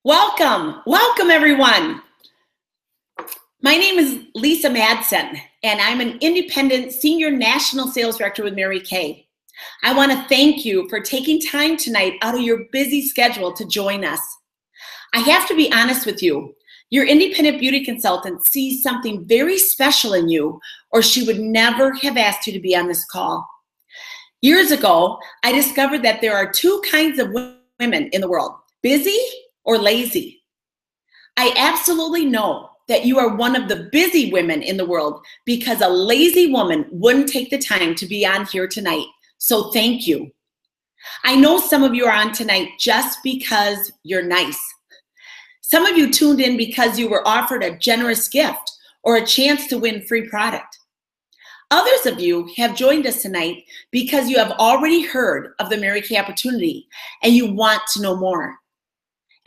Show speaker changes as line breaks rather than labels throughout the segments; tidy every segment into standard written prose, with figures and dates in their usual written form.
Welcome everyone. My name is Lisa Madson, and I'm an independent senior national sales director with Mary Kay. I want to thank you for taking time tonight out of your busy schedule to join us. I have to be honest with you. Your independent beauty consultant sees something very special in you, or she would never have asked you to be on this call. Years ago, I discovered that there are two kinds of women in the world, busy or lazy. I absolutely know that you are one of the busy women in the world because a lazy woman wouldn't take the time to be on here tonight. So thank you. I know some of you are on tonight just because you're nice. Some of you tuned in because you were offered a generous gift or a chance to win free product. Others of you have joined us tonight because you have already heard of the Mary Kay opportunity and you want to know more.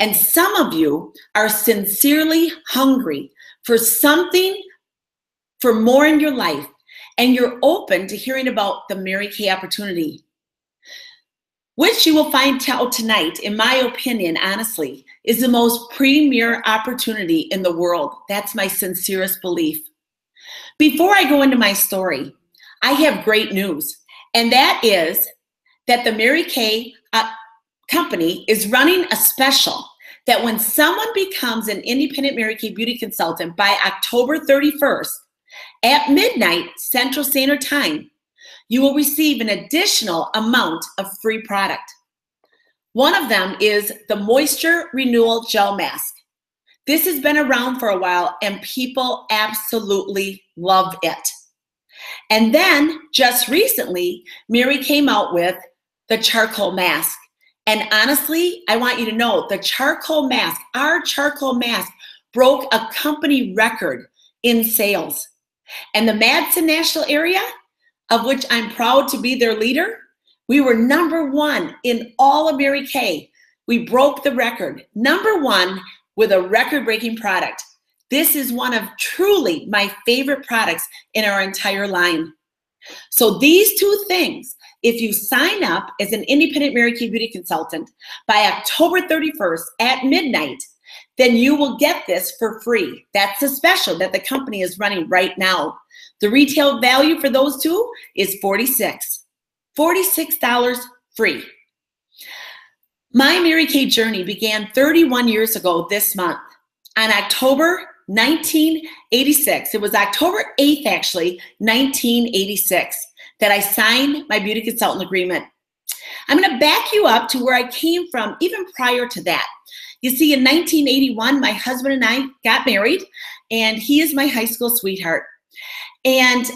And some of you are sincerely hungry for something, for more in your life, and you're open to hearing about the Mary Kay opportunity, which you will find out tonight, in my opinion, honestly, is the most premier opportunity in the world. That's my sincerest belief. Before I go into my story, I have great news, and that is that the Mary Kay company is running a special that when someone becomes an independent Mary Kay beauty consultant by October 31st at midnight Central Standard Time, you will receive an additional amount of free product. One of them is the Moisture Renewal Gel Mask. This has been around for a while and people absolutely love it. And then just recently, Mary came out with the Charcoal Mask. And honestly, I want you to know the charcoal mask, our charcoal mask broke a company record in sales. And the Madson National area, of which I'm proud to be their leader, we were #1 in all of Mary Kay. We broke the record, #1 with a record-breaking product. This is one of truly my favorite products in our entire line. So these two things, if you sign up as an independent Mary Kay beauty consultant by October 31st at midnight, then you will get this for free. That's the special that the company is running right now. The retail value for those two is $46 free. My Mary Kay journey began 31 years ago this month on October 1986. It was October 8th, actually, 1986, that I signed my beauty consultant agreement. I'm going to back you up to where I came from even prior to that. You see, in 1981, my husband and I got married, and he is my high school sweetheart. And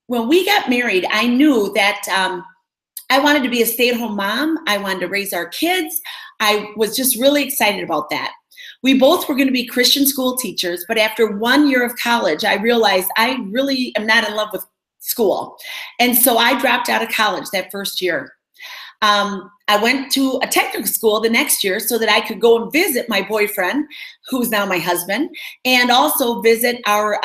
when we got married, I knew that I wanted to be a stay-at-home mom. I wanted to raise our kids. I was just really excited about that. We both were going to be Christian school teachers, but after 1 year of college, I realized I really am not in love with school. And so I dropped out of college that first year. I went to a technical school the next year so that I could go and visit my boyfriend, who's now my husband, and also visit our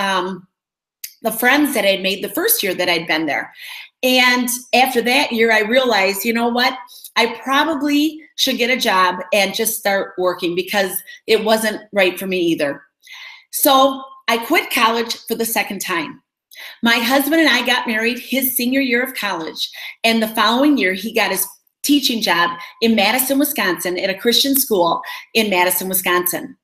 the friends that I had made the first year that I'd been there. And after that year, I realized, you know what? I probably should get a job and just start working because it wasn't right for me either. So I quit college for the second time. My husband and I got married his senior year of college, and the following year he got his teaching job in Madison, Wisconsin at a Christian school in Madison, Wisconsin.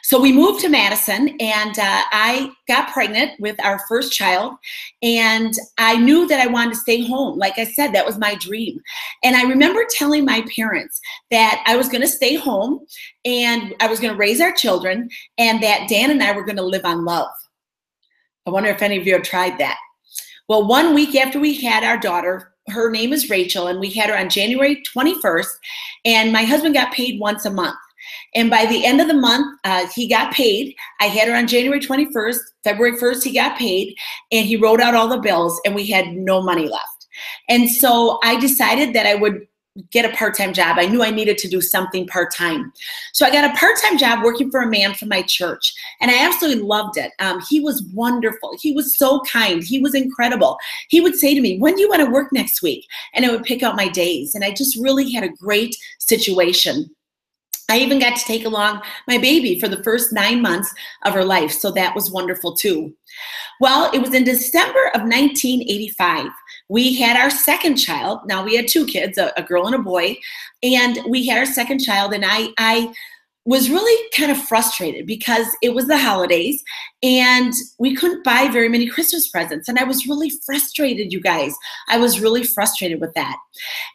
So we moved to Madison, and I got pregnant with our first child, and I knew that I wanted to stay home. Like I said, that was my dream. And I remember telling my parents that I was going to stay home, and I was going to raise our children, and that Dan and I were going to live on love. I wonder if any of you have tried that. Well, 1 week after we had our daughter, her name is Rachel, and we had her on January 21st, and my husband got paid once a month. And by the end of the month, he got paid. I had her on January 21st. February 1st, he got paid, and he wrote out all the bills, and we had no money left. And so I decided that I would get a part-time job. I knew I needed to do something part-time. So I got a part-time job working for a man from my church, and I absolutely loved it. He was wonderful. He was so kind. He was incredible. He would say to me, "When do you want to work next week?" And I would pick out my days, and I just really had a great situation. I even got to take along my baby for the first 9 months of her life, so that was wonderful too. Well, it was in December of 1985. We had our second child. Now we had two kids, a girl and a boy, and we had our second child, and I was really kind of frustrated because it was the holidays and we couldn't buy very many Christmas presents. And I was really frustrated, you guys. I was really frustrated with that.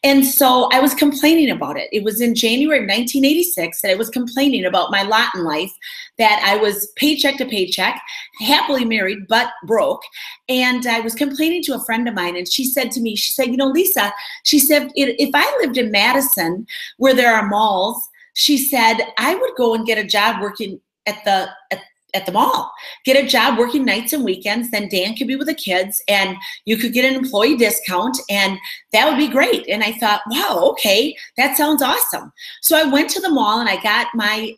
And so I was complaining about it. It was in January of 1986 that I was complaining about my lot in life, that I was paycheck to paycheck, happily married, but broke. And I was complaining to a friend of mine, and she said to me, she said, Lisa, she said, if I lived in Madison where there are malls, she said, I would go and get a job working at the mall, get a job working nights and weekends. Then Dan could be with the kids and you could get an employee discount and that would be great. And I thought, wow, okay, that sounds awesome. So I went to the mall and I got my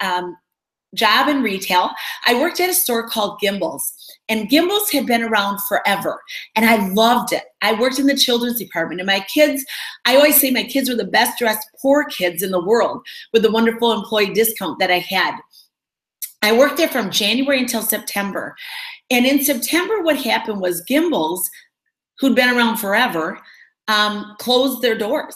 job in retail. I worked at a store called Gimbel's. And Gimbel's had been around forever, and I loved it. I worked in the children's department, and my kids, I always say my kids were the best dressed poor kids in the world with the wonderful employee discount that I had. I worked there from January until September. And in September, what happened was Gimbel's, who'd been around forever, closed their doors.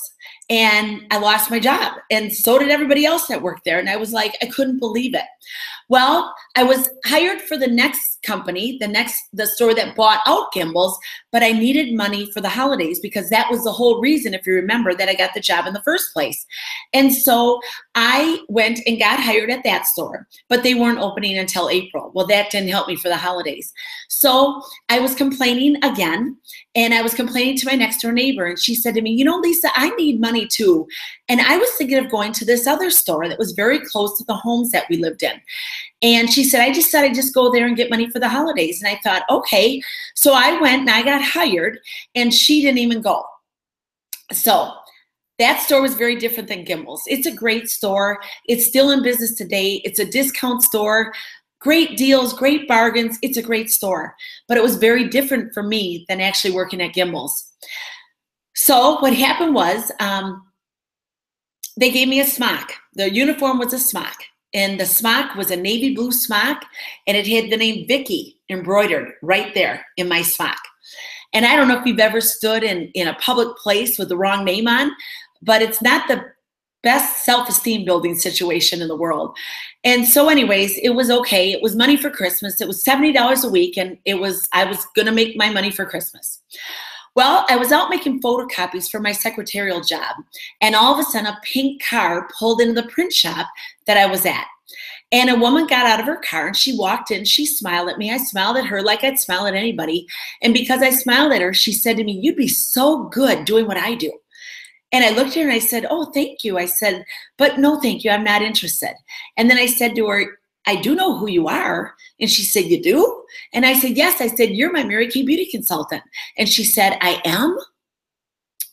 And I lost my job. And so did everybody else that worked there. And I was like, I couldn't believe it. Well, I was hired for the next company, the store that bought out Gimbel's, but I needed money for the holidays because that was the whole reason, if you remember, that I got the job in the first place. And so I went and got hired at that store, but they weren't opening until April. Well, that didn't help me for the holidays. So I was complaining again, and I was complaining to my next door neighbor, and she said to me, Lisa, I need money too. And I was thinking of going to this other store that was very close to the homes that we lived in. And she said, I just thought I'd just go there and get money for the holidays. And I thought, okay. So I went and I got hired, and she didn't even go. So that store was very different than Gimbel's. It's a great store. It's still in business today. It's a discount store. Great deals, great bargains. It's a great store. But it was very different for me than actually working at Gimbel's. So what happened was they gave me a smock. The uniform was a smock. And the smock was a navy blue smock, and it had the name Vicky embroidered right there in my smock. And I don't know if you've ever stood in a public place with the wrong name on, but it's not the best self-esteem building situation in the world. And so anyways, it was okay. It was money for Christmas. It was $70 a week, and I was going to make my money for Christmas. Well, I was out making photocopies for my secretarial job, and all of a sudden a pink car pulled into the print shop that I was at. And a woman got out of her car and she walked in, she smiled at me. I smiled at her like I'd smile at anybody. And because I smiled at her, she said to me, you'd be so good doing what I do. And I looked at her and I said, oh, thank you. I said, but no, thank you. I'm not interested. And then I said to her, I do know who you are. And she said, you do? And I said, yes. I said, you're my Mary Kay beauty consultant. And she said, I am?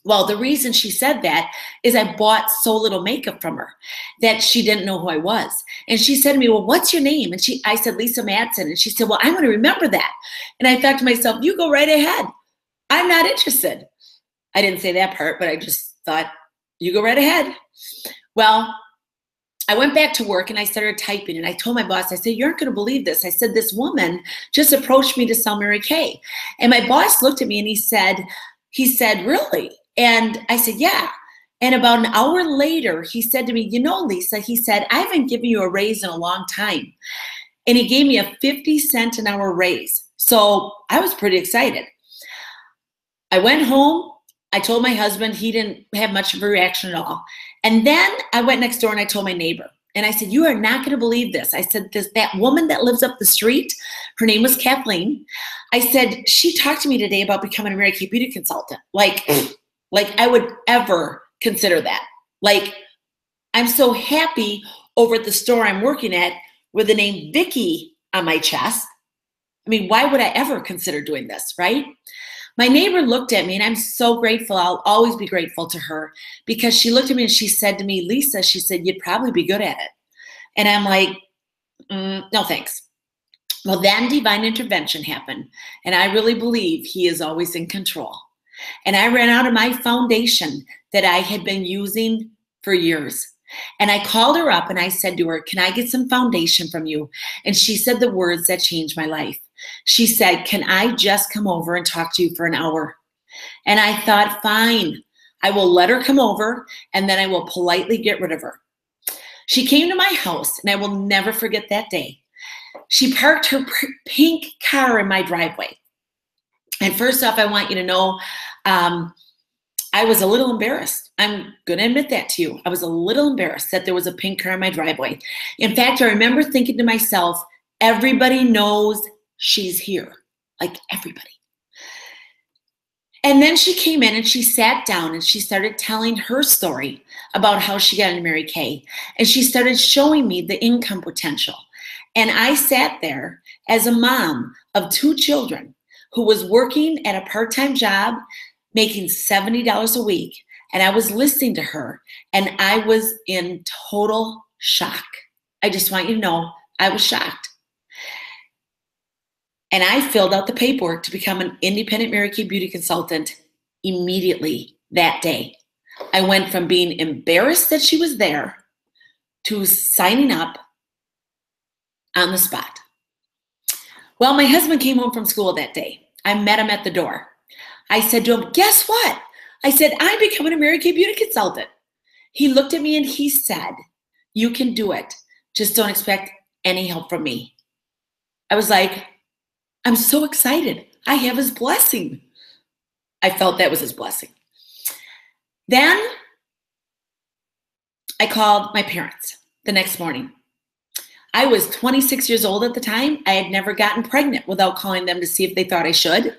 Well, the reason she said that is I bought so little makeup from her that she didn't know who I was. And she said to me, well, what's your name? And I said, Lisa Madson. And she said, well, I'm going to remember that. And I thought to myself, you go right ahead. I'm not interested. I didn't say that part, but I just thought, you go right ahead. Well, I went back to work and I started typing, and I told my boss, I said, you aren't going to believe this. I said, this woman just approached me to sell Mary Kay. And my boss looked at me and he said, really? And I said, yeah. And about an hour later, he said to me, Lisa, he said, I haven't given you a raise in a long time. And he gave me a 50-cent an hour raise. So I was pretty excited. I went home. I told my husband. He didn't have much of a reaction at all. And then I went next door and I told my neighbor. And I said, you are not going to believe this. I said, that woman that lives up the street, her name was Kathleen. I said, she talked to me today about becoming a Mary Kay beauty consultant. Like I would ever consider that. Like, I'm so happy over at the store I'm working at with the name Vicky on my chest. I mean, why would I ever consider doing this, right? My neighbor looked at me, and I'm so grateful. I'll always be grateful to her, because she looked at me and she said to me, Lisa, she said, you'd probably be good at it. And I'm like, no, thanks. Well, then divine intervention happened, and I really believe he is always in control. And I ran out of my foundation that I had been using for years. And I called her up and I said to her, "Can I get some foundation from you?" And she said the words that changed my life. She said, "Can I just come over and talk to you for an hour?" And I thought, fine, I will let her come over and then I will politely get rid of her. She came to my house and I will never forget that day. She parked her pink car in my driveway. And first off, I want you to know, I was a little embarrassed. I'm going to admit that to you. I was a little embarrassed that there was a pink car in my driveway. In fact, I remember thinking to myself, everybody knows she's here. Like everybody. And then she came in and she sat down and she started telling her story about how she got into Mary Kay. And she started showing me the income potential. And I sat there as a mom of 2 children who was working at a part-time job, making $70 a week. And I was listening to her and I was in total shock. I just want you to know, I was shocked. And I filled out the paperwork to become an independent Mary Kay beauty consultant immediately that day. I went from being embarrassed that she was there to signing up on the spot. Well, my husband came home from school that day. I met him at the door. I said to him, "Guess what?" I said, "I'm becoming a Mary Kay beauty consultant." He looked at me and he said, "You can do it. Just don't expect any help from me." I was like, I'm so excited. I have his blessing. I felt that was his blessing. Then I called my parents the next morning. I was 26 years old at the time. I had never gotten pregnant without calling them to see if they thought I should.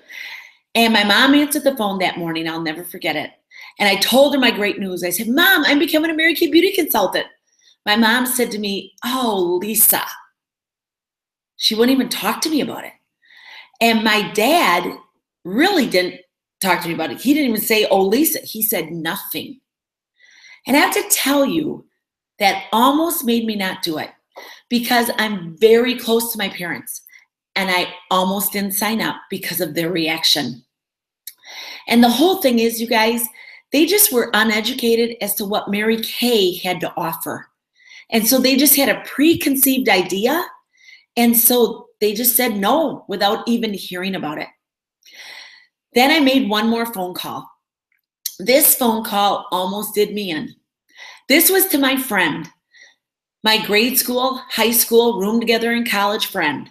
And my mom answered the phone that morning. I'll never forget it. And I told her my great news. I said, "Mom, I'm becoming a Mary Kay beauty consultant." My mom said to me, "Oh, Lisa." She wouldn't even talk to me about it. And my dad really didn't talk to me about it. He didn't even say, "Oh, Lisa." He said nothing. And I have to tell you, that almost made me not do it because I'm very close to my parents. And I almost didn't sign up because of their reaction. And the whole thing is, you guys, they just were uneducated as to what Mary Kay had to offer. And so they just had a preconceived idea. And so they just said no without even hearing about it. Then I made one more phone call. This phone call almost did me in. This was to my friend, my grade school, high school, room together in college friend.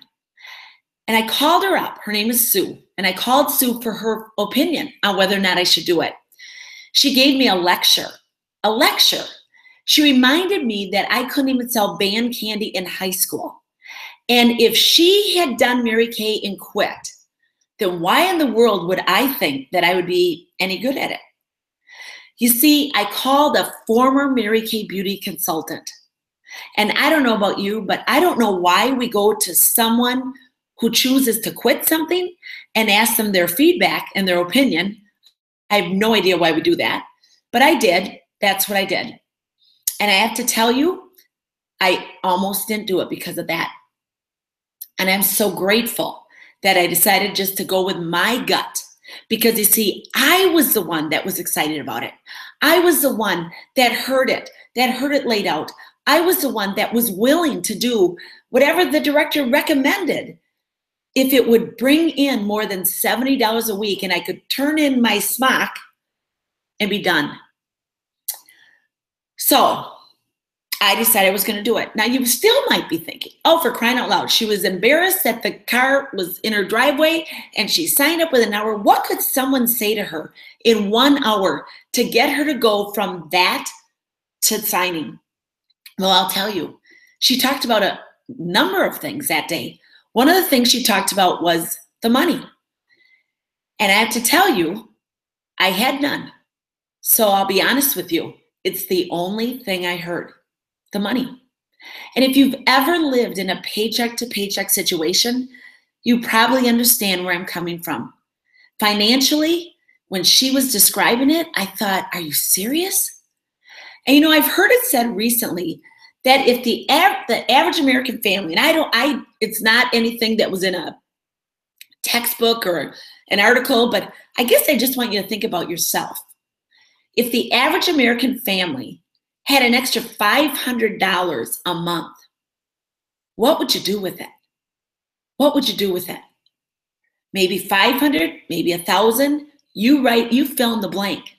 And I called her up. Her name is Sue. And I called Sue for her opinion on whether or not I should do it. She gave me a lecture. A lecture. She reminded me that I couldn't even sell band candy in high school. And if she had done Mary Kay and quit, then why in the world would I think that I would be any good at it? You see, I called a former Mary Kay beauty consultant. And I don't know about you, but I don't know why we go to someone who chooses to quit something and ask them their feedback and their opinion. I have no idea why we do that, but I did. That's what I did. And I have to tell you, I almost didn't do it because of that. And I'm so grateful that I decided just to go with my gut. Because you see, I was the one that was excited about it. I was the one that heard it laid out. I was the one that was willing to do whatever the director recommended if it would bring in more than $70 a week and I could turn in my smock and be done. So I decided I was going to do it. Now you still might be thinking, oh, for crying out loud, she was embarrassed that the car was in her driveway and she signed up with an hour. What could someone say to her in 1 hour to get her to go from that to signing? Well, I'll tell you, she talked about a number of things that day. One of the things she talked about was the money. And I have to tell you, I had none. So I'll be honest with you, it's the only thing I heard, the money. And if you've ever lived in a paycheck to paycheck situation, you probably understand where I'm coming from. Financially, when she was describing it, I thought, are you serious? And you know, I've heard it said recently that if the average American family, and it's not anything that was in a textbook or an article, but I guess I just want you to think about yourself. If the average American family had an extra $500 a month, what would you do with it? What would you do with it? Maybe 500, maybe 1,000. You fill in the blank.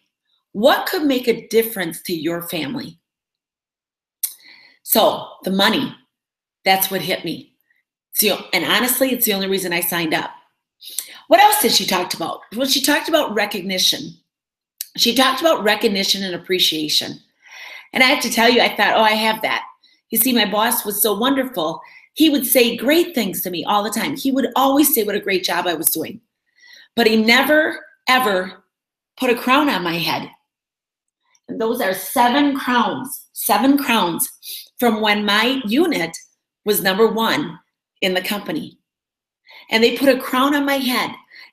What could make a difference to your family? So the money, that's what hit me. And honestly, it's the only reason I signed up. What else did she talk about? Well, she talked about recognition. She talked about recognition and appreciation. And I have to tell you, I thought, oh, I have that. You see, my boss was so wonderful. He would say great things to me all the time. He would always say what a great job I was doing. But he never, ever put a crown on my head. And those are 7 crowns from when my unit was number 1 in the company. And they put a crown on my head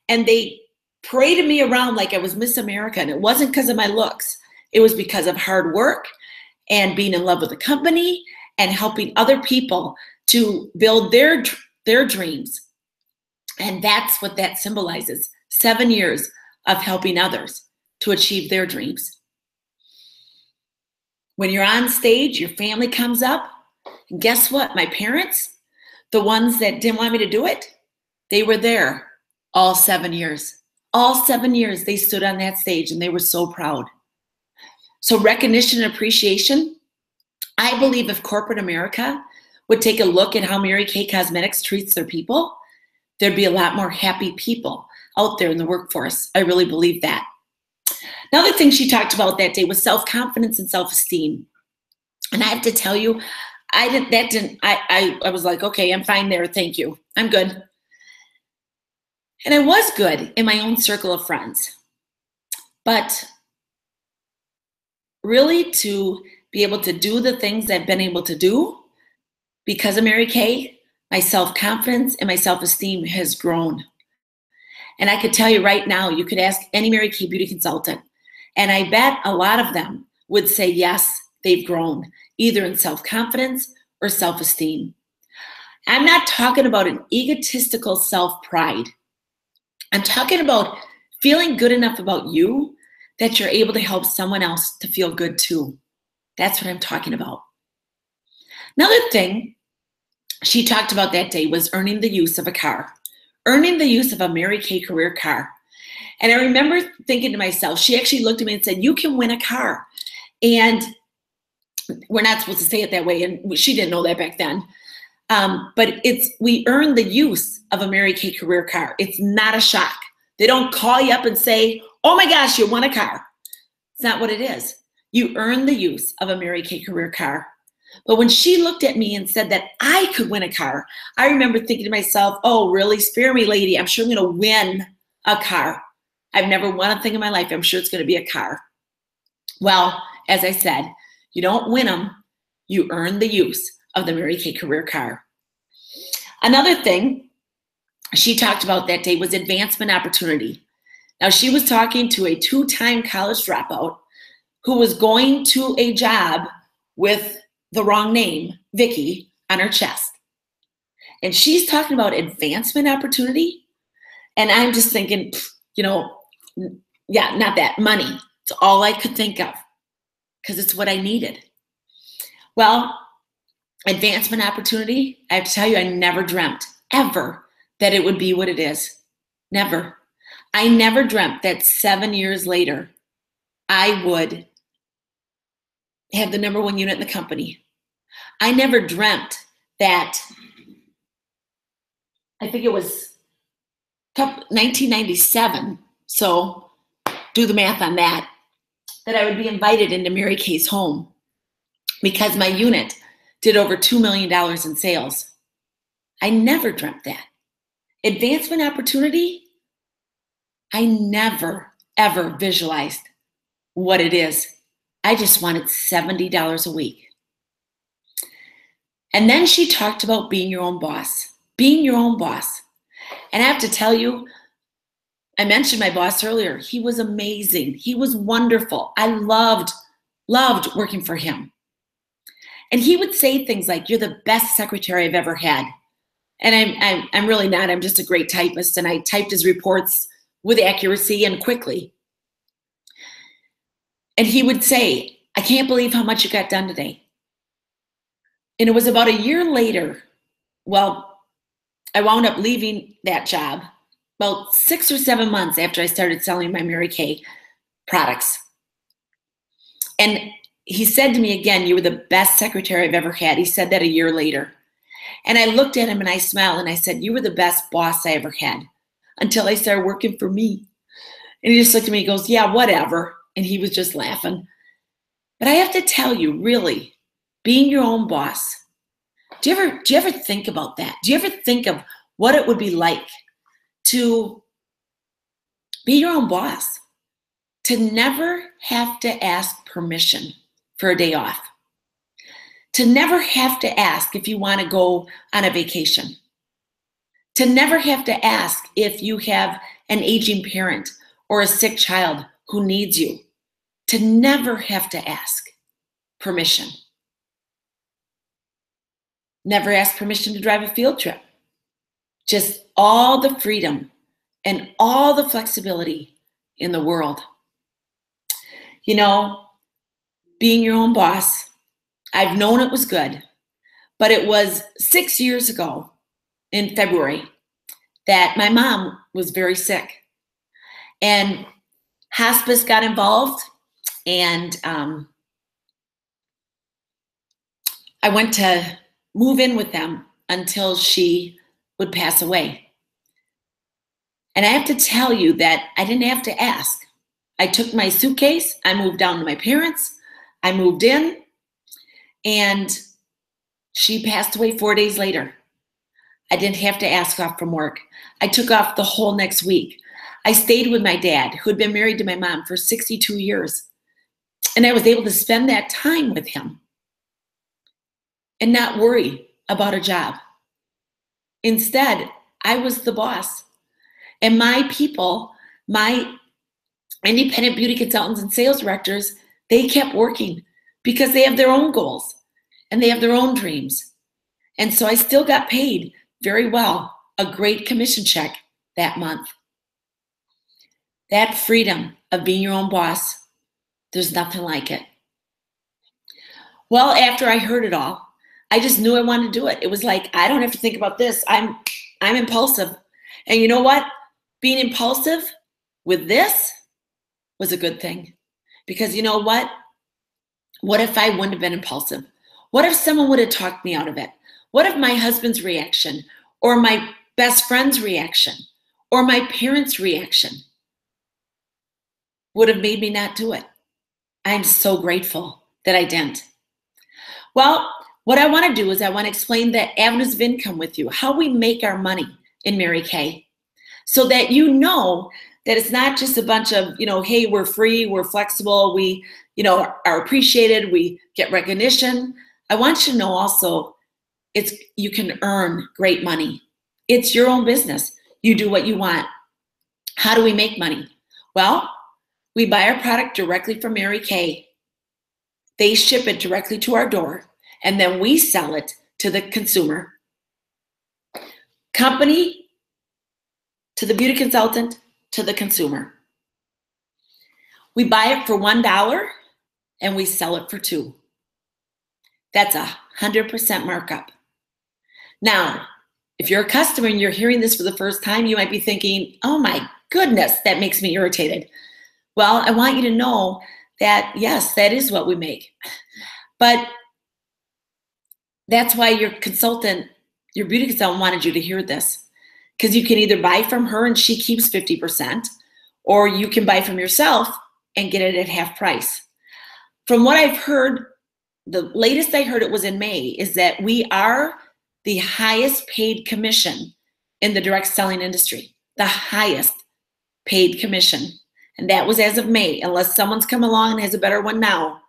and they paraded me around like I was Miss America. And it wasn't because of my looks. It was because of hard work and being in love with the company and helping other people to build their dreams. And that's what that symbolizes. 7 years of helping others to achieve their dreams. When you're on stage, your family comes up, and guess what? My parents, the ones that didn't want me to do it, they were there all 7 years. All 7 years they stood on that stage and they were so proud. So recognition and appreciation, I believe if corporate America would take a look at how Mary Kay Cosmetics treats their people, there'd be a lot more happy people out there in the workforce. I really believe that. Another thing she talked about that day was self-confidence and self-esteem. And I have to tell you, I was like, okay, I'm fine there. Thank you. I'm good. And I was good in my own circle of friends. But really to be able to do the things I've been able to do because of Mary Kay, my self-confidence and my self-esteem has grown. And I could tell you right now, you could ask any Mary Kay beauty consultant, and I bet a lot of them would say, yes, they've grown, either in self-confidence or self-esteem. I'm not talking about an egotistical self-pride. I'm talking about feeling good enough about you that you're able to help someone else to feel good too. That's what I'm talking about. Another thing she talked about that day was earning the use of a car, earning the use of a Mary Kay career car. And I remember thinking to myself, she actually looked at me and said, you can win a car. And we're not supposed to say it that way. And she didn't know that back then. But we earn the use of a Mary Kay career car. It's not a shock. They don't call you up and say, oh my gosh, you won a car. It's not what it is. You earn the use of a Mary Kay career car. But when she looked at me and said that I could win a car, I remember thinking to myself, oh, really? Spare me, lady. I'm sure I'm going to win a car. I've never won a thing in my life. I'm sure it's going to be a car. Well, as I said, you don't win them. You earn the use of the Mary Kay career car. Another thing she talked about that day was advancement opportunity. Now, she was talking to a 2-time college dropout who was going to a job with the wrong name, Vicky, on her chest. And she's talking about advancement opportunity. And I'm just thinking, yeah, not that. Money. It's all I could think of because it's what I needed. Well, advancement opportunity, I have to tell you, I never dreamt ever that it would be what it is. Never. I never dreamt that 7 years later, I would have the number 1 unit in the company. I never dreamt that, I think it was 1997, so do the math on that I would be invited into Mary Kay's home because my unit did over $2 million in sales. I never dreamt that. Advancement opportunity, I never, ever visualized what it is. I just wanted $70 a week. And then she talked about being your own boss, being your own boss. And I have to tell you, I mentioned my boss earlier. He was amazing. He was wonderful. I loved working for him. And he would say things like, you're the best secretary I've ever had. And I'm really not. I'm just a great typist. And I typed his reports with accuracy and quickly. And he would say, I can't believe how much you got done today. And it was about a year later, well, I wound up leaving that job about 6 or 7 months after I started selling my Mary Kay products. And he said to me again, "You were the best secretary I've ever had." He said that a year later. And I looked at him and I smiled and I said, "You were the best boss I ever had until I started working for me." And he just looked at me and goes, "Yeah, whatever." And he was just laughing. But I have to tell you, really, being your own boss, do you ever think about that? Do you ever think of what it would be like to be your own boss? To never have to ask permission for a day off. To never have to ask if you want to go on a vacation. To never have to ask if you have an aging parent or a sick child who needs you. To never have to ask permission. Never ask permission to drive a field trip. Just all the freedom and all the flexibility in the world. You know, being your own boss, I've known it was good, but it was 6 years ago in February that my mom was very sick. And hospice got involved, and I went to move in with them until she would pass away. And I have to tell you that I didn't have to ask. I took my suitcase, I moved down to my parents', I moved in, and she passed away 4 days later. I didn't have to ask off from work. I took off the whole next week. I stayed with my dad, who had been married to my mom for 62 years. And I was able to spend that time with him and not worry about a job. Instead, I was the boss. And my people, my independent beauty consultants and sales directors, they kept working because they have their own goals and they have their own dreams. And so I still got paid very well, a great commission check that month. That freedom of being your own boss, there's nothing like it. Well, after I heard it all, I just knew I wanted to do it. It was like, I don't have to think about this. I'm impulsive. And you know what? Being impulsive with this was a good thing. Because you know what? What if I wouldn't have been impulsive? What if someone would have talked me out of it? What if my husband's reaction, or my best friend's reaction, or my parents' reaction would have made me not do it? I'm so grateful that I didn't. Well, what I want to do is I want to explain the avenues of income with you, how we make our money in Mary Kay, so that you know that it's not just a bunch of, hey, we're free, we're flexible, we, are appreciated, we get recognition. I want you to know also you can earn great money. It's your own business. You do what you want. How do we make money? Well, we buy our product directly from Mary Kay. They ship it directly to our door, and then we sell it to the consumer. Company to the beauty consultant to the consumer. We buy it for $1 and we sell it for $2. That's 100% markup. Now, if you're a customer and you're hearing this for the first time, you might be thinking, oh my goodness, that makes me irritated. Well, I want you to know that, yes, that is what we make. But that's why your beauty consultant wanted you to hear this. Because you can either buy from her and she keeps 50%, or you can buy from yourself and get it at half price. From what I've heard, the latest I heard, it was in May, is that we are the highest paid commission in the direct selling industry. The highest paid commission. And that was as of May, unless someone's come along and has a better one now.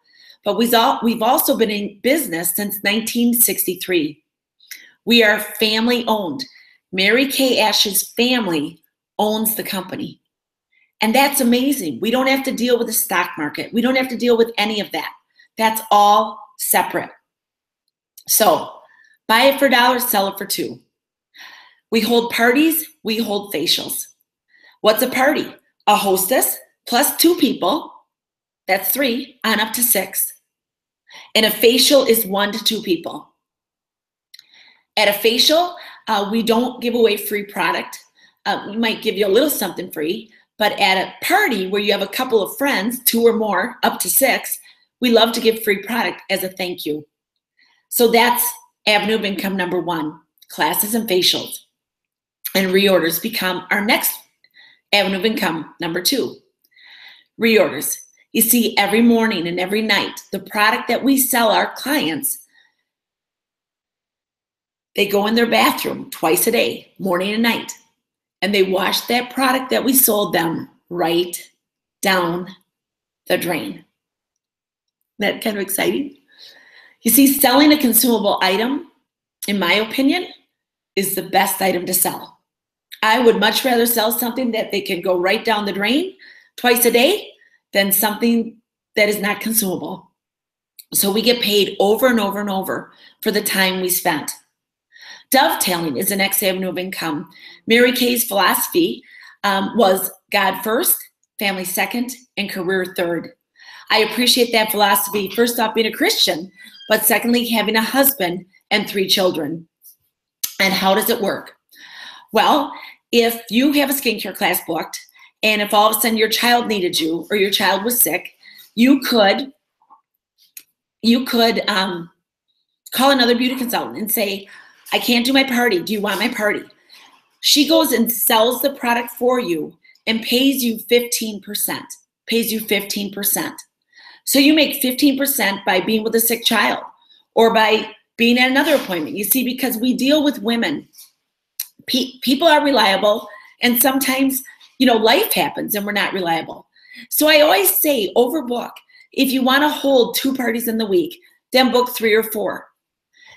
But we've also been in business since 1963. We are family owned. Mary Kay Ash's family owns the company. And that's amazing. We don't have to deal with the stock market. We don't have to deal with any of that. That's all separate. So buy it for $1, sell it for $2. We hold parties, we hold facials. What's a party? A hostess plus 2 people That's 3 on up to 6. And a facial is 1 to 2 people. At a facial, we don't give away free product. We might give you a little something free, but at a party where you have a couple of friends, 2 or more, up to 6, we love to give free product as a thank you. So that's avenue of income number 1, classes and facials. And reorders become our next avenue of income number 2. Reorders. You see, every morning and every night, the product that we sell our clients, they go in their bathroom twice a day, morning and night, and they wash that product that we sold them right down the drain. Isn't that kind of exciting? You see, selling a consumable item, in my opinion, is the best item to sell. I would much rather sell something that they can go right down the drain twice a day than something that is not consumable. So we get paid over and over and over for the time we spent. Dovetailing is the next avenue of income. Mary Kay's philosophy was God first, family second, and career third. I appreciate that philosophy, first off being a Christian, but secondly, having a husband and 3 children. And how does it work? Well, if you have a skincare class booked, and if all of a sudden your child needed you or your child was sick, you could call another beauty consultant and say, I can't do my party. Do you want my party? She goes and sells the product for you and pays you 15%. Pays you 15%. So you make 15% by being with a sick child or by being at another appointment. You see, because we deal with women, people are reliable, and sometimes life happens and we're not reliable. So I always say overbook. If you want to hold 2 parties in the week, then book 3 or 4.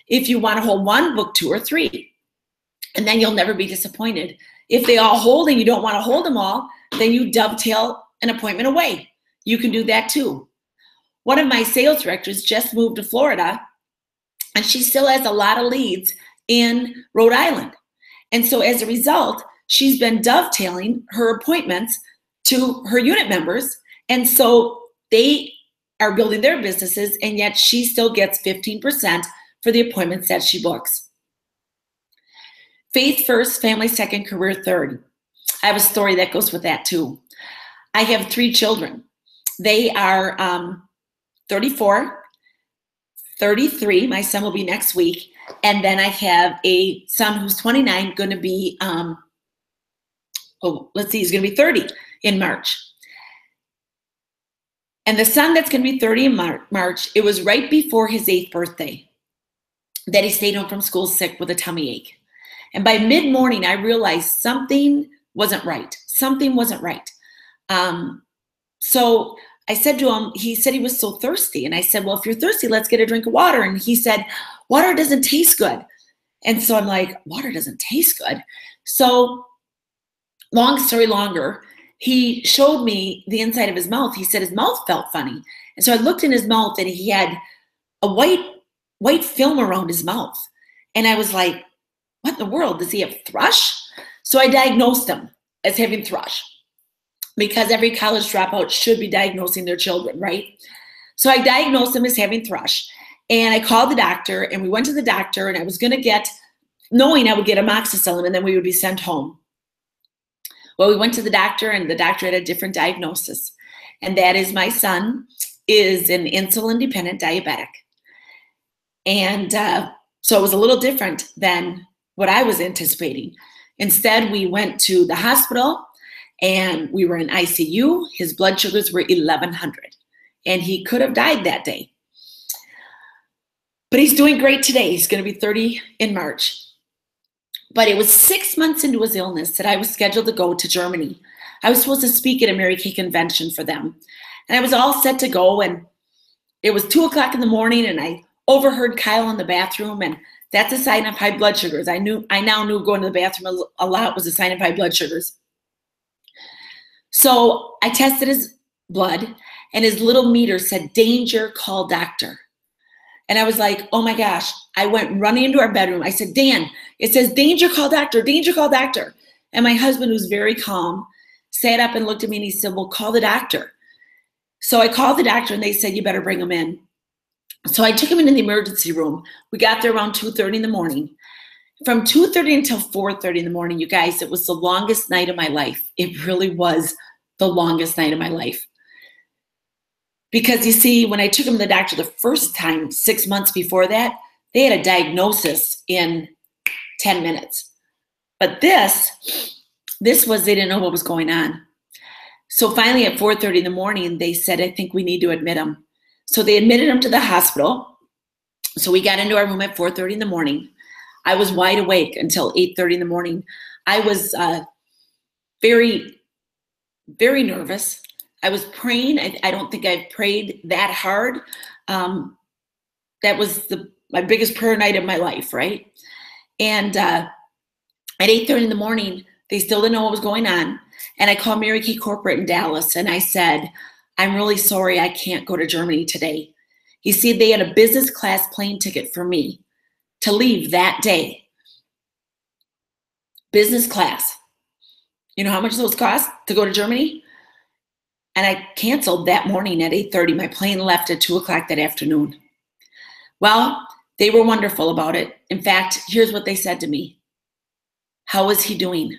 If you want to hold 1, book 2 or 3. And then you'll never be disappointed. If they all hold and you don't want to hold them all, then you dovetail an appointment away. You can do that too. One of my sales directors just moved to Florida, and she still has a lot of leads in Rhode Island. And so as a result, she's been dovetailing her appointments to her unit members. And so they are building their businesses, and yet she still gets 15% for the appointments that she books. Faith first, family second, career third. I have a story that goes with that too. I have 3 children. They are 34, 33. My son will be next week. And then I have a son who's 29, going to be, he's going to be 30 in March. And the son that's going to be 30 in March, it was right before his 8th birthday that he stayed home from school sick with a tummy ache. And by mid-morning, I realized something wasn't right. Something wasn't right. So I said to him, he said he was so thirsty. And I said, well, if you're thirsty, let's get a drink of water. And he said, water doesn't taste good. And so I'm like, water doesn't taste good. So long story longer, he showed me the inside of his mouth. He said his mouth felt funny. And so I looked in his mouth, and he had a white film around his mouth. And I was like, what in the world? Does he have thrush? So I diagnosed him as having thrush, because every college dropout should be diagnosing their children, right? So I diagnosed him as having thrush, and I called the doctor, and we went to the doctor, and I was going to knowing I would get amoxicillin, and then we would be sent home. Well, we went to the doctor, and the doctor had a different diagnosis, and that is my son is an insulin-dependent diabetic. And so it was a little different than what I was anticipating. Instead, we went to the hospital, and we were in ICU. His blood sugars were 1,100, and he could have died that day. But he's doing great today. He's going to be 30 in March. But it was 6 months into his illness that I was scheduled to go to Germany. I was supposed to speak at a Mary Kay convention for them. And I was all set to go, and it was 2 o'clock in the morning, and I overheard Kyle in the bathroom, and that's a sign of high blood sugars. I now knew going to the bathroom a lot was a sign of high blood sugars. So I tested his blood, and his little meter said, danger, call doctor. And I was like, oh my gosh. I went running into our bedroom. I said, Dan, it says danger, call doctor, danger, call doctor. And my husband, who's very calm, sat up and looked at me, and he said, well, call the doctor. So I called the doctor and they said, you better bring him in. So I took him into the emergency room. We got there around 2:30 in the morning. From 2:30 until 4:30 in the morning, you guys, it was the longest night of my life. It really was the longest night of my life. Because you see, when I took him to the doctor the first time, 6 months before that, they had a diagnosis in 10 minutes. But this was, they didn't know what was going on. So finally at 4:30 in the morning, they said, I think we need to admit him. So they admitted him to the hospital. So we got into our room at 4:30 in the morning. I was wide awake until 8:30 in the morning. I was very, very nervous. I was praying. I don't think I've prayed that hard. That was my biggest prayer night of my life, right? And at 8:30 in the morning, they still didn't know what was going on. And I called Mary Kay Corporate in Dallas, and I said, I'm really sorry I can't go to Germany today. You see, they had a business class plane ticket for me to leave that day. Business class. You know how much those cost to go to Germany? And I canceled that morning at 8:30. My plane left at 2 o'clock that afternoon. Well, they were wonderful about it. In fact, here's what they said to me. How is he doing?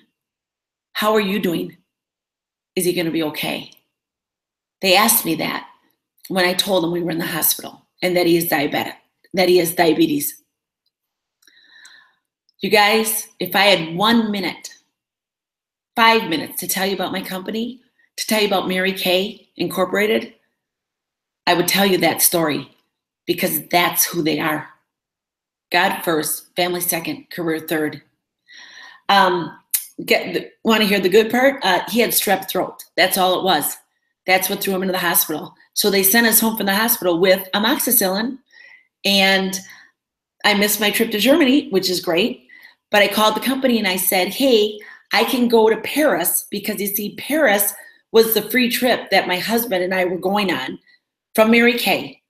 How are you doing? Is he going to be okay? They asked me that when I told them we were in the hospital and that he is diabetic, that he has diabetes. You guys, if I had 1 minute, 5 minutes to tell you about my company, to tell you about Mary Kay Incorporated, I would tell you that story because that's who they are. God first, family second, career third. Want to hear the good part? He had strep throat. That's all it was. That's what threw him into the hospital. So they sent us home from the hospital with amoxicillin, and I missed my trip to Germany, which is great. But I called the company and I said, hey, I can go to Paris because you see, Paris was the free trip that my husband and I were going on from Mary Kay.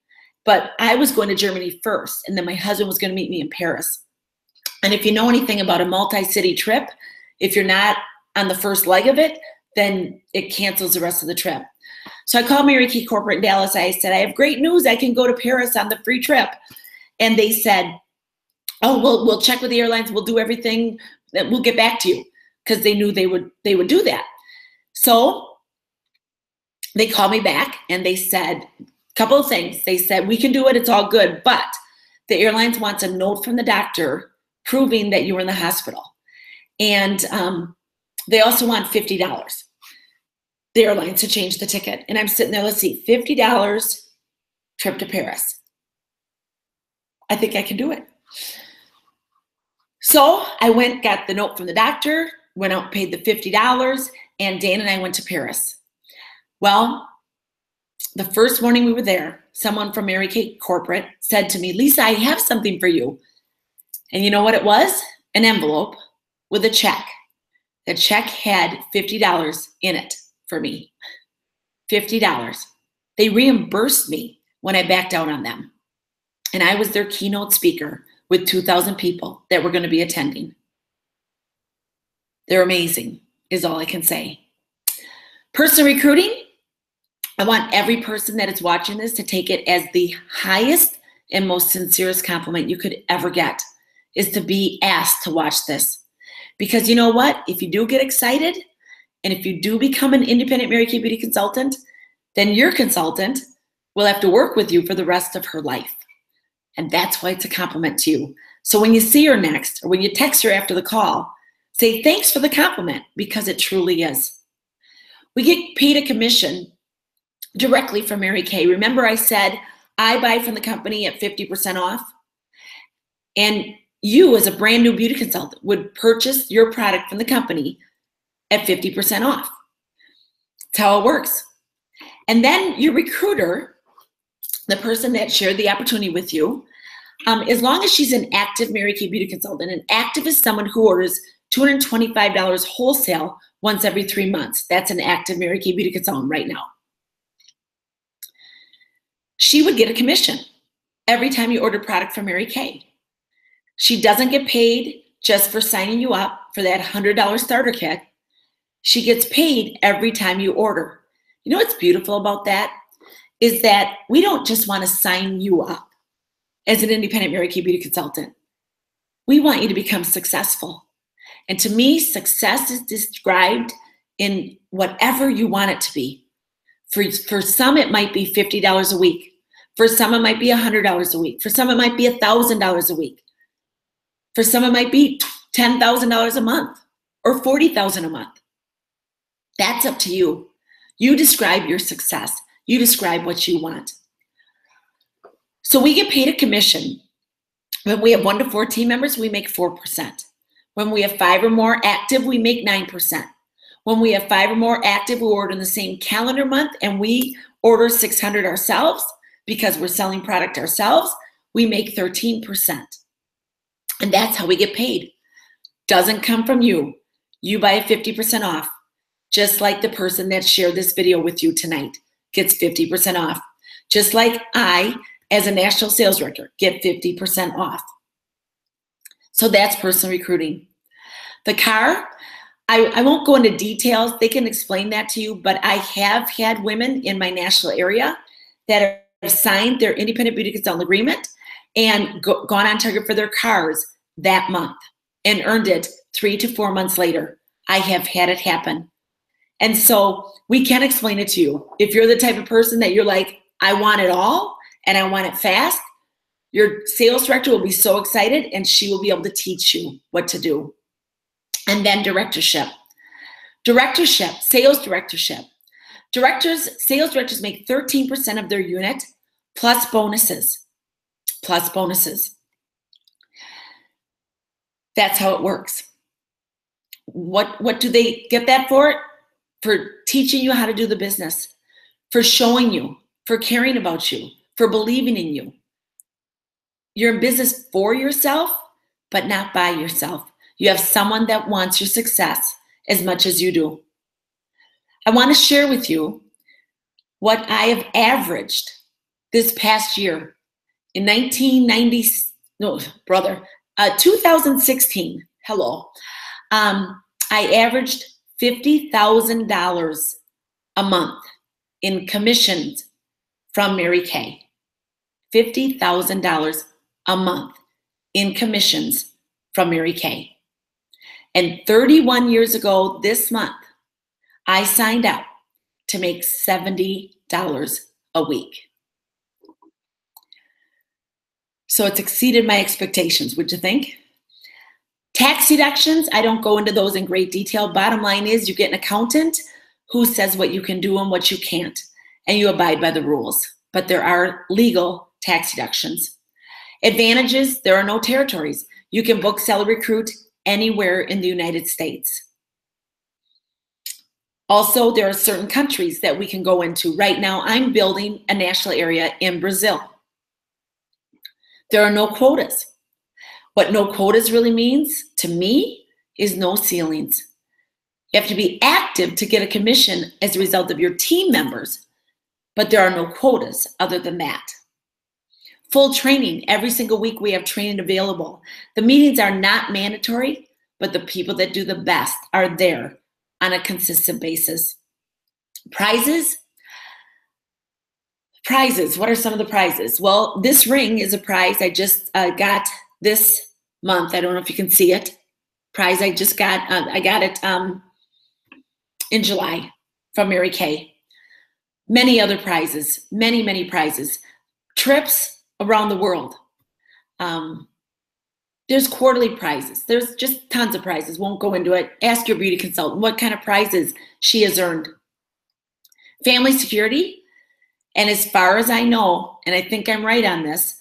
But I was going to Germany first, and then my husband was going to meet me in Paris. And if you know anything about a multi-city trip, if you're not on the first leg of it, then it cancels the rest of the trip. So I called Mary Kay Corporate in Dallas. I said, I have great news. I can go to Paris on the free trip. And they said, oh, we'll check with the airlines. We'll do everything. We'll get back to you, because they knew they would do that. So they called me back and they said a couple of things. They said, we can do it. It's all good. But the airlines wants a note from the doctor proving that you were in the hospital. And they also want $50, the airlines, to change the ticket. And I'm sitting there, let's see, $50 trip to Paris. I think I can do it. So I went, got the note from the doctor, went out, paid the $50, and Dan and I went to Paris. Well, the first morning we were there, someone from Mary Kay Corporate said to me, Lisa, I have something for you. And you know what it was? An envelope with a check. The check had $50 in it for me. $50. They reimbursed me when I backed out on them. And I was their keynote speaker with 2,000 people that were going to be attending. They're amazing, is all I can say. Personal recruiting, I want every person that is watching this to take it as the highest and most sincerest compliment you could ever get, is to be asked to watch this. Because you know what? If you do get excited, and if you do become an independent Mary Kay Beauty consultant, then your consultant will have to work with you for the rest of her life. And that's why it's a compliment to you. So when you see her next, or when you text her after the call, say thanks for the compliment, because it truly is. We get paid a commission directly from Mary Kay. Remember I said I buy from the company at 50% off? And you, as a brand new beauty consultant, would purchase your product from the company at 50% off. That's how it works. And then your recruiter, the person that shared the opportunity with you, as long as she's an active Mary Kay Beauty consultant, an active is someone who orders $225 wholesale once every 3 months. That's an active Mary Kay Beauty consultant right now. She would get a commission every time you order product from Mary Kay. She doesn't get paid just for signing you up for that $100 starter kit. She gets paid every time you order. You know what's beautiful about that? is that we don't just want to sign you up as an independent Mary Kay beauty consultant. We want you to become successful. And to me, success is described in whatever you want it to be. For some, it might be $50 a week. For some, it might be $100 a week. For some, it might be $1,000 a week. For some, it might be $10,000 a month or $40,000 a month. That's up to you. You describe your success. You describe what you want. So we get paid a commission. When we have 1 to 4 team members, we make 4%. When we have 5 or more active, we make 9%. When we have 5 or more active, we order in the same calendar month and we order 600 ourselves because we're selling product ourselves, we make 13%. And that's how we get paid. Doesn't come from you. You buy 50% off, just like the person that shared this video with you tonight gets 50% off. Just like I, as a national sales director, get 50% off. So that's personal recruiting. The car, I won't go into details. They can explain that to you, but I have had women in my national area that have signed their independent beauty consultant agreement and gone on target for their cars that month and earned it 3 to 4 months later. I have had it happen. And so we can explain it to you. If you're the type of person that you're like, I want it all and I want it fast, your sales director will be so excited and she will be able to teach you what to do. And then directorship. Directorship, sales directorship. Sales directors make 13% of their unit plus bonuses. Plus bonuses. That's how it works. What do they get that for? For teaching you how to do the business, for showing you, for caring about you, for believing in you. You're in business for yourself, but not by yourself. You have someone that wants your success as much as you do. I want to share with you what I have averaged this past year. In 2016, I averaged $50,000 a month in commissions from Mary Kay. $50,000 a month in commissions from Mary Kay. And 31 years ago this month, I signed up to make $70 a week. So it's exceeded my expectations, would you think? Tax deductions, I don't go into those in great detail. Bottom line is you get an accountant who says what you can do and what you can't, and you abide by the rules. But there are legal tax deductions. Advantages, there are no territories. You can book, sell, recruit anywhere in the United States. Also, there are certain countries that we can go into. Right now, I'm building a national area in Brazil. There are no quotas. What no quotas really means to me is no ceilings. You have to be active to get a commission as a result of your team members, but there are no quotas other than that. Full training. Every single week we have training available. The meetings are not mandatory, but the people that do the best are there on a consistent basis. Prizes. Prizes. What are some of the prizes? Well, this ring is a prize I just got this month. I don't know if you can see it. Prize I just got. I got it in July from Mary Kay. Many other prizes. Many, many prizes. Trips around the world. There's quarterly prizes. There's just tons of prizes. Won't go into it. Ask your beauty consultant what kind of prizes she has earned. Family security. And as far as I know, and I think I'm right on this,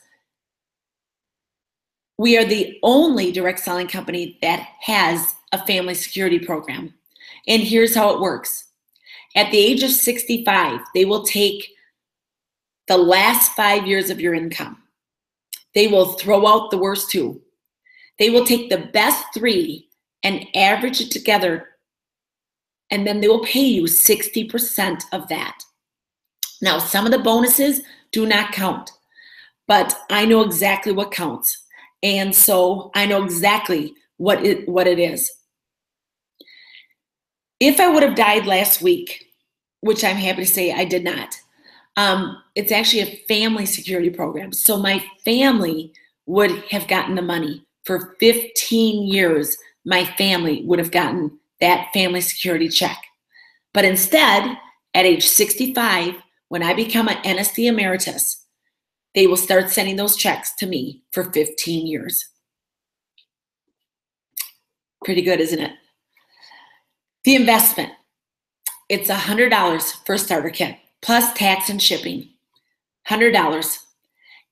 we are the only direct selling company that has a family security program. And here's how it works. At the age of 65, they will take the last 5 years of your income. They will throw out the worst 2. They will take the best 3 and average it together, and then they will pay you 60% of that. Now, some of the bonuses do not count, but I know exactly what counts. And so I know exactly what it is. If I would have died last week, which I'm happy to say I did not, It's actually a family security program. So my family would have gotten the money. For 15 years, my family would have gotten that family security check. But instead, at age 65, when I become an NSD emeritus, they will start sending those checks to me for 15 years. Pretty good, isn't it? The investment, it's $100 for a starter kit, plus tax and shipping, $100.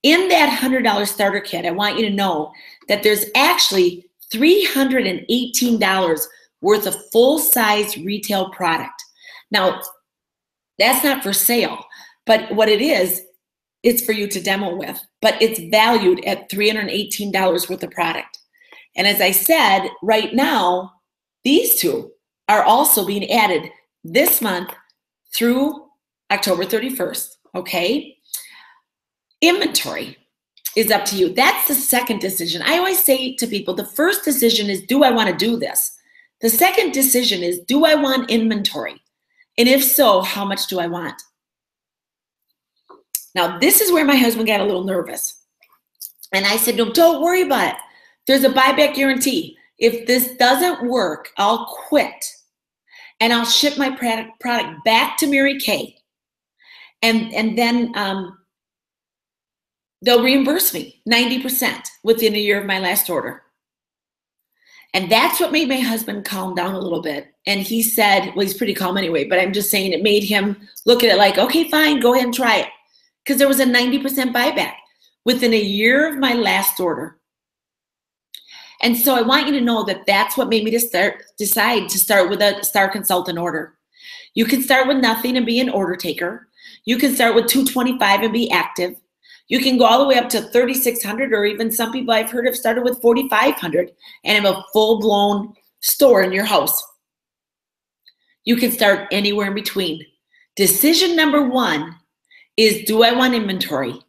In that $100 starter kit, I want you to know that there's actually $318 worth of full-size retail product. Now, that's not for sale, but what it is, it's for you to demo with, but it's valued at $318 worth of product. And as I said, right now, these two are also being added this month through October 31st, okay? Inventory is up to you. That's the second decision. I always say to people, the first decision is, do I want to do this? The second decision is, do I want inventory? And if so, how much do I want? Now, this is where my husband got a little nervous. And I said, no, don't worry about it. There's a buyback guarantee. If this doesn't work, I'll quit. And I'll ship my product back to Mary Kay. And then they'll reimburse me 90% within a year of my last order. And that's what made my husband calm down a little bit. And he said, well, he's pretty calm anyway, but I'm just saying it made him look at it like, okay, fine, go ahead and try it. Because there was a 90% buyback within a year of my last order. And so I want you to know that that's what made me decide to start with a Star Consultant order. You can start with nothing and be an order taker. You can start with $225 and be active. You can go all the way up to $3,600, or even some people I've heard have started with $4,500 and have a full-blown store in your house. You can start anywhere in between. Decision number one is, do I want inventory?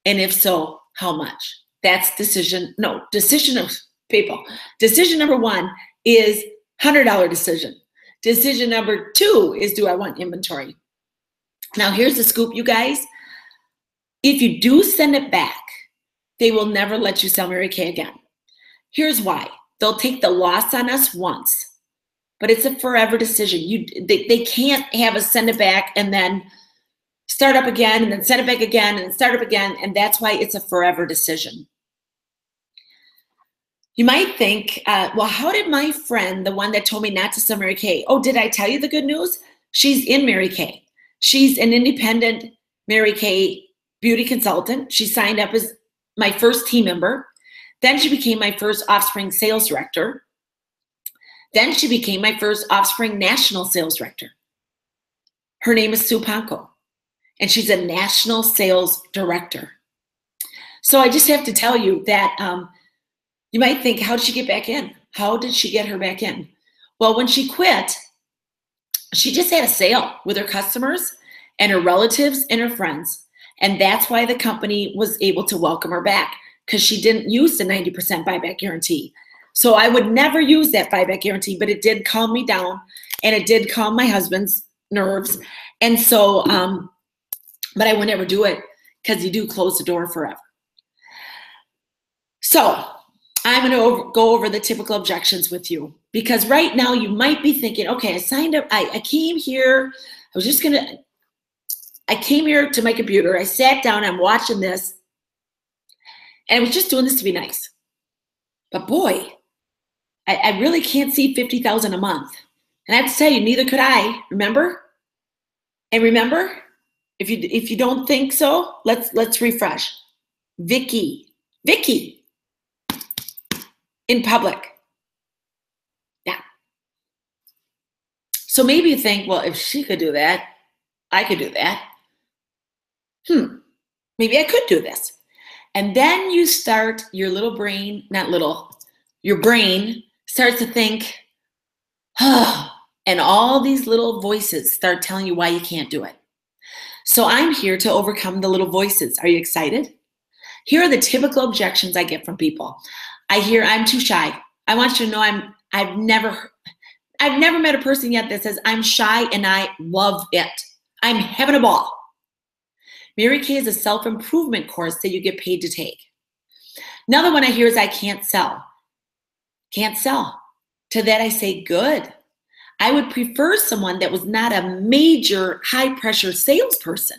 And if so, how much? That's decision number one is $100 decision. Decision number two is, do I want inventory? Now, here's the scoop, you guys. If you do send it back, they will never let you sell Mary Kay again. Here's why. They'll take the loss on us once, but it's a forever decision. They can't have us send it back and then start up again and then send it back again and start up again, and that's why it's a forever decision. You might think, well, how did my friend, the one that told me not to sell Mary Kay, oh, did I tell you the good news? She's in Mary Kay. She's an independent Mary Kay beauty consultant. She signed up as my first team member. Then she became my first Offspring sales director. Then she became my first Offspring national sales director. Her name is Sue Ponko, and she's a national sales director. So I just have to tell you that you might think, how did she get back in? How did she get her back in? Well, when she quit, she just had a sale with her customers and her relatives and her friends. And that's why the company was able to welcome her back, because she didn't use the 90% buyback guarantee. So I would never use that buyback guarantee, but it did calm me down, and it did calm my husband's nerves. And so, but I would never do it, because you do close the door forever. So I'm going to go over the typical objections with you, because right now you might be thinking, okay, I signed up, I came here, I came here to my computer, I sat down, I'm watching this, and I was just doing this to be nice. But boy, I really can't see $50,000 a month. And I have to tell you, neither could I, remember? And remember, if you don't think so, let's refresh. Vicky, in public. Yeah. So maybe you think, well, if she could do that, I could do that. Maybe I could do this. And then you start, your little brain, your brain starts to think, and all these little voices start telling you why you can't do it. So I'm here to overcome the little voices. Are you excited? Here are the typical objections I get from people. I hear, I'm too shy. I want you to know I've never met a person yet that says I'm shy and I love it. I'm having a ball. Mary Kay is a self-improvement course that you get paid to take. Another one I hear is I can't sell. Can't sell. To that I say, good. I would prefer someone that was not a major high-pressure salesperson.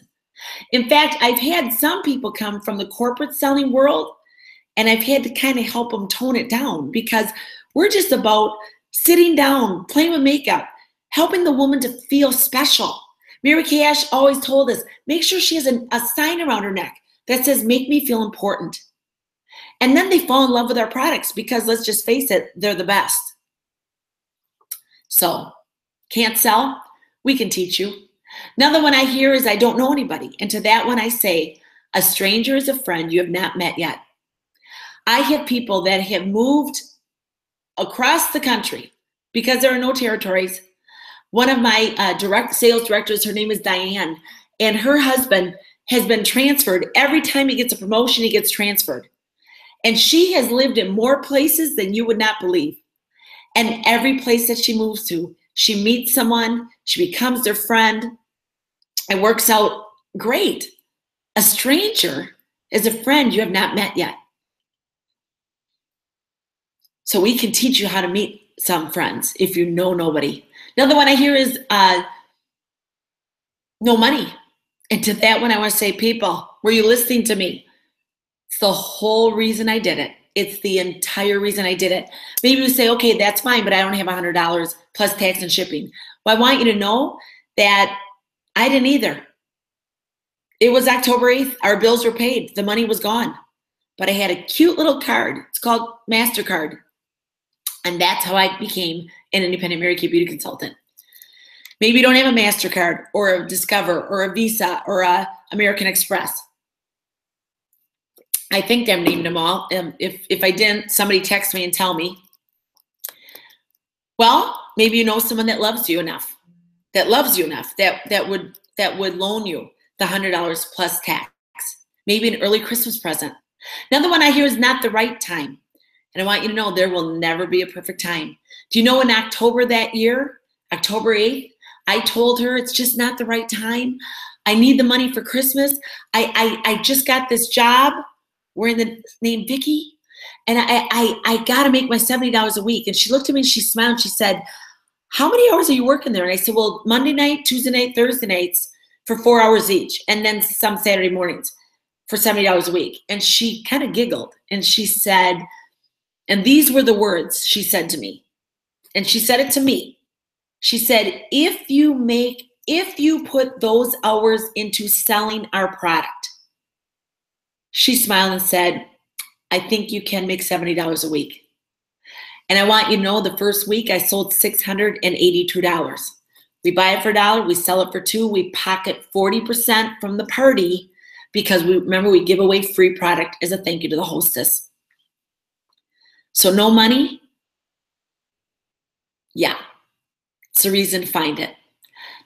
In fact, I've had some people come from the corporate selling world, and I've had to kind of help them tone it down, because we're just about sitting down, playing with makeup, helping the woman to feel special. Mary Kay Ash always told us, make sure she has a sign around her neck that says, make me feel important. And then they fall in love with our products because, let's just face it, they're the best. So, can't sell? We can teach you. Another one I hear is I don't know anybody. And to that one I say, a stranger is a friend you have not met yet. I have people that have moved across the country because there are no territories. One of my direct sales directors, her name is Diane, and her husband has been transferred. Every time he gets a promotion, he gets transferred. And she has lived in more places than you would not believe. And every place that she moves to, she meets someone, she becomes their friend. It works out great. A stranger is a friend you have not met yet. So we can teach you how to meet some friends if you know nobody. Another one I hear is no money. And to that one I want to say, people, were you listening to me? It's the whole reason I did it. It's the entire reason I did it. Maybe you say, okay, that's fine, but I don't have $100 plus tax and shipping. Well, I want you to know that I didn't either. It was October 8th. Our bills were paid. The money was gone. But I had a cute little card. It's called MasterCard. And that's how I became an independent Mary Kay beauty consultant. Maybe you don't have a MasterCard or a Discover or a Visa or a American Express. I think I've named them all. If I didn't, somebody text me and tell me. Well, maybe you know someone that loves you enough, that would loan you the $100 plus tax. Maybe an early Christmas present. Another one I hear is not the right time. And I want you to know there will never be a perfect time. Do you know in October that year, October 8th, I told her it's just not the right time. I need the money for Christmas. I just got this job. Wearing the name Vicky, and I got to make my $70 a week. And she looked at me and she smiled and she said, how many hours are you working there? And I said, well, Monday night, Tuesday night, Thursday nights for 4 hours each, and then some Saturday mornings for $70 a week. And she kind of giggled and she said, and these were the words she said to me, and she said it to me. She said, if you put those hours into selling our product, she smiled and said, I think you can make $70 a week. And I want you to know the first week I sold $682. We buy it for $1, we sell it for $2, we pocket 40% from the party because we give away free product as a thank you to the hostess. So no money? Yeah, it's a reason to find it.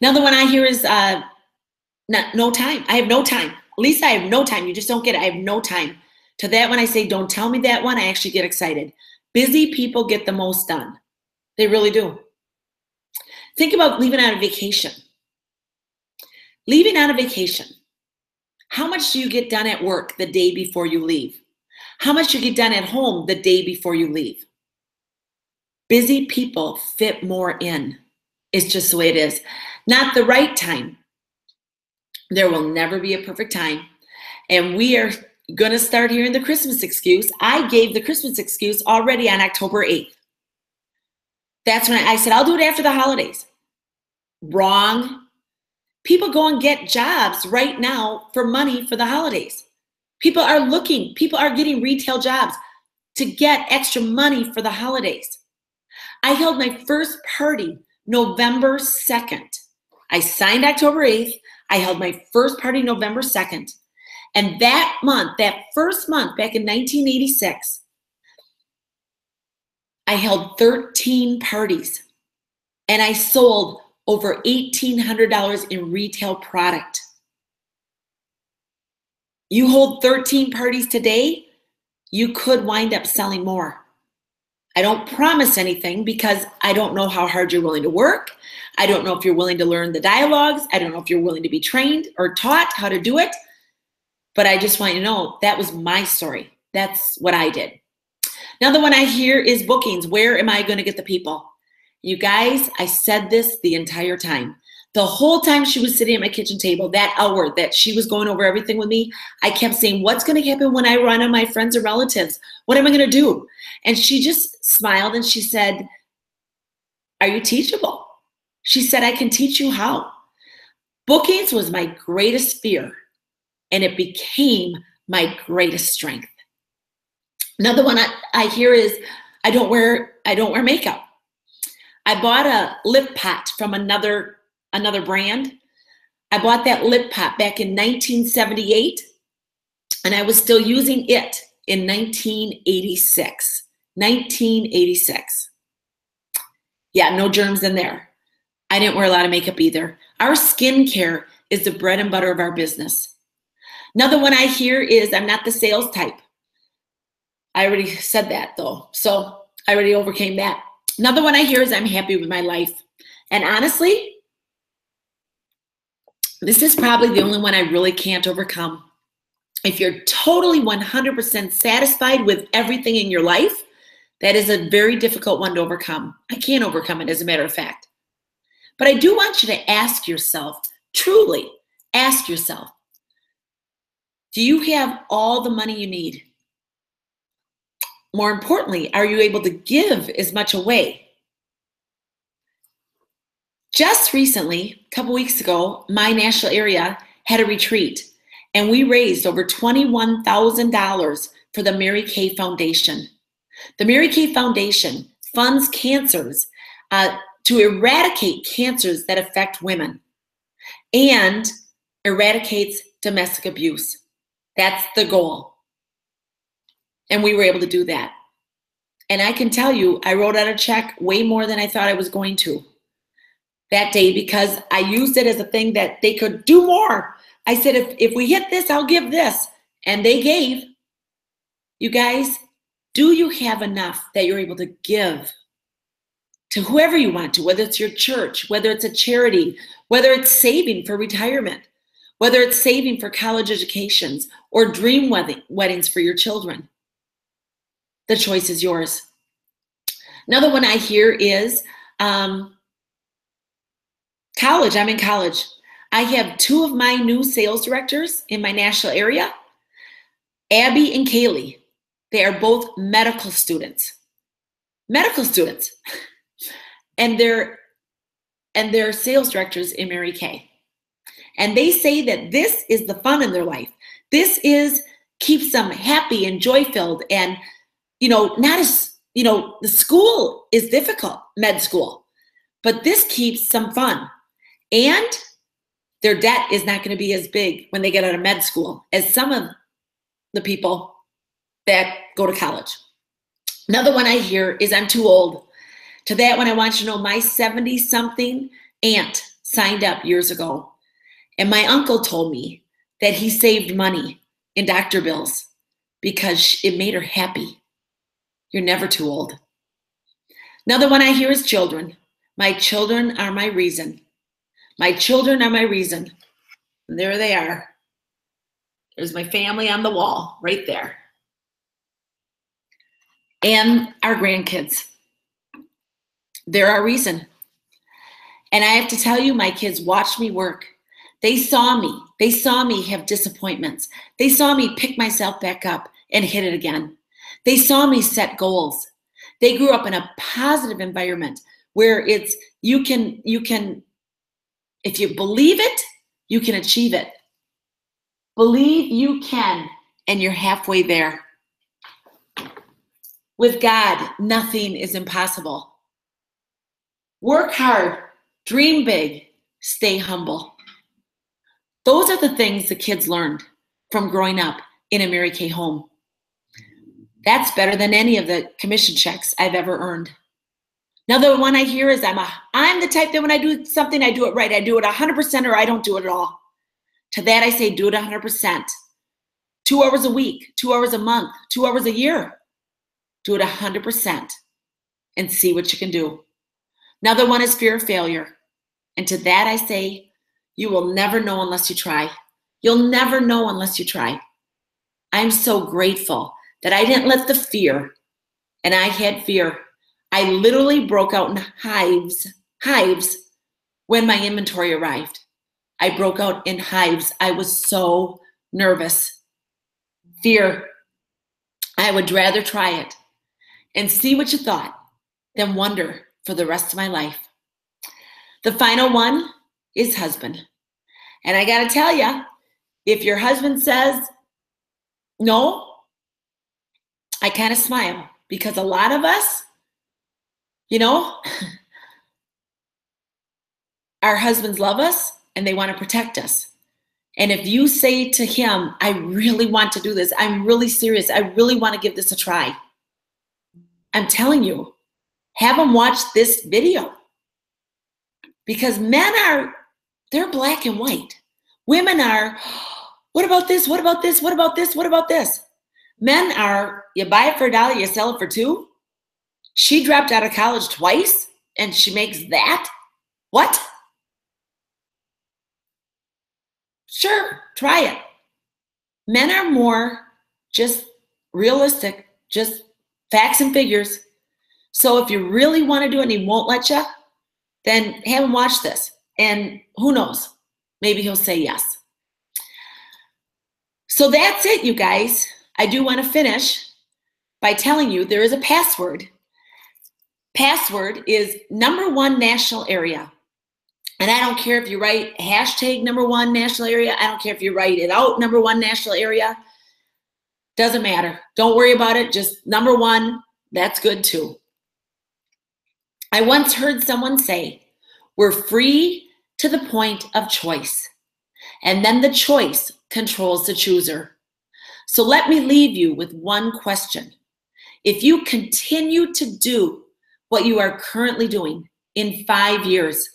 Another one I hear is no time. I have no time. Lisa, I have no time. You just don't get it. I have no time. To that one, I say, don't tell me that one. I actually get excited. Busy people get the most done. They really do. Think about leaving on a vacation. Leaving on a vacation. How much do you get done at work the day before you leave? How much do you get done at home the day before you leave? Busy people fit more in. It's just the way it is. Not the right time. There will never be a perfect time. And we are going to start hearing the Christmas excuse. I gave the Christmas excuse already on October 8th. That's when I said, I'll do it after the holidays. Wrong. People go and get jobs right now for money for the holidays. People are looking. People are getting retail jobs to get extra money for the holidays. I held my first party November 2nd. I signed October 8th. I held my first party November 2nd. And that month, that first month back in 1986, I held 13 parties and I sold over $1,800 in retail product. You hold 13 parties today, you could wind up selling more. I don't promise anything because I don't know how hard you're willing to work. I don't know if you're willing to learn the dialogues. I don't know if you're willing to be trained or taught how to do it. But I just want you to know that was my story. That's what I did. Another one I hear is bookings. Where am I going to get the people? You guys, I said this the entire time. The whole time she was sitting at my kitchen table, that hour that she was going over everything with me, I kept saying, what's going to happen when I run on my friends or relatives? What am I going to do? And she just smiled and she said, are you teachable? She said, I can teach you how. Bookings was my greatest fear, and it became my greatest strength. Another one I hear is, I don't wear makeup. I bought a lip pot from another brand. I bought that lip pot back in 1978, and I was still using it in 1986. 1986. Yeah, no germs in there. I didn't wear a lot of makeup either. Our skincare is the bread and butter of our business. Another one I hear is, I'm not the sales type. I already said that though, so I already overcame that. Another one I hear is, I'm happy with my life. And honestly, this is probably the only one I really can't overcome. If you're totally 100% satisfied with everything in your life, that is a very difficult one to overcome. I can't overcome it, as a matter of fact. But I do want you to ask yourself, truly ask yourself, do you have all the money you need? More importantly, are you able to give as much away? Just recently, a couple weeks ago, my national area had a retreat, and we raised over $21,000 for the Mary Kay Foundation. The Mary Kay Foundation funds cancers to eradicate cancers that affect women and eradicates domestic abuse. That's the goal. And we were able to do that. And I can tell you, I wrote out a check way more than I thought I was going to that day, because I used it as a thing that they could do more. I said, if we hit this, I'll give this. And they gave. You guys, do you have enough that you're able to give to whoever you want to, whether it's your church, whether it's a charity, whether it's saving for retirement, whether it's saving for college educations or dream weddings for your children? The choice is yours. Another one I hear is college. I'm in college. I have two of my new sales directors in my national area, Abby and Kaylee. They are both medical students. Medical students. And they're sales directors in Mary Kay. And they say that this is the fun in their life. This keeps them happy and joy-filled, and not as, the school is difficult, med school, but this keeps some fun. And their debt is not going to be as big when they get out of med school as some of the people that go to college. Another one I hear is, I'm too old. To that one, I want you to know my 70-something aunt signed up years ago. And my uncle told me that he saved money in doctor bills because it made her happy. You're never too old. Another one I hear is children. My children are my reason. My children are my reason. And there they are. There's my family on the wall right there. And our grandkids. They're our reason. And I have to tell you, my kids watched me work. They saw me. They saw me have disappointments. They saw me pick myself back up and hit it again. They saw me set goals. They grew up in a positive environment where it's, you can, if you believe it, you can achieve it. Believe you can, and you're halfway there. With God, nothing is impossible. Work hard, dream big, stay humble. Those are the things the kids learned from growing up in a Mary Kay home. That's better than any of the commission checks I've ever earned. Another one I hear is, I'm the type that when I do something, I do it right. I do it 100% or I don't do it at all. To that I say, do it 100%. 2 hours a week, 2 hours a month, 2 hours a year. Do it 100% and see what you can do. Another one is fear of failure. And to that I say, you will never know unless you try. You'll never know unless you try. I'm so grateful that I didn't let the fear, and I had fear. I literally broke out in hives when my inventory arrived. I broke out in hives. I was so nervous. Fear. I would rather try it and see what you thought than wonder for the rest of my life. The final one is husband. And I got to tell you, if your husband says no, I kind of smile, because a lot of us, our husbands love us and they want to protect us. And if you say to him, I really want to do this, I'm really serious, I really want to give this a try, I'm telling you, have him watch this video. Because men they're black and white. Women are, what about this? What about this? What about this? What about this? Men are, you buy it for $1, you sell it for $2. She dropped out of college twice and she makes that? What? Sure, try it. Men are more just realistic, just facts and figures. So if you really want to do it and he won't let you, then have him watch this. And who knows? Maybe he'll say yes. So that's it, you guys. I do want to finish by telling you there is a password. Password is #1 national area. And I don't care if you write hashtag #1 national area. I don't care if you write it out #1 national area. Doesn't matter. Don't worry about it. Just #1, that's good too. I once heard someone say, we're free to the point of choice. And then the choice controls the chooser. So let me leave you with one question. If you continue to do what you are currently doing in 5 years,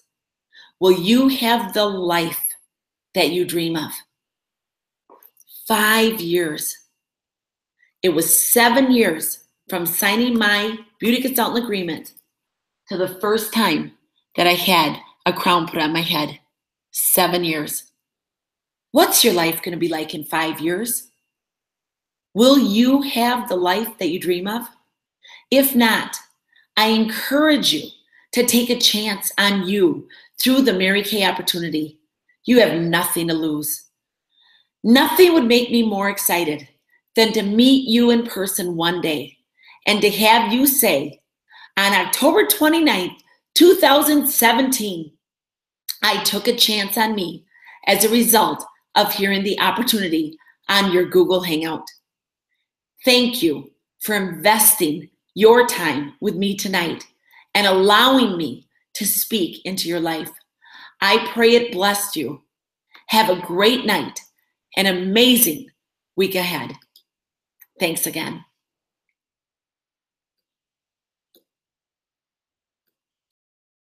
will you have the life that you dream of? 5 years. It was 7 years from signing my beauty consultant agreement to the first time that I had a crown put on my head. 7 years. What's your life going to be like in 5 years? Will you have the life that you dream of? If not, I encourage you to take a chance on you through the Mary Kay opportunity. You have nothing to lose. Nothing would make me more excited than to meet you in person one day and to have you say, on October 29th, 2017, I took a chance on me as a result of hearing the opportunity on your Google Hangout. Thank you for investing your time with me tonight and allowing me to speak into your life. I pray it blessed you. Have a great night, an amazing week ahead. Thanks again.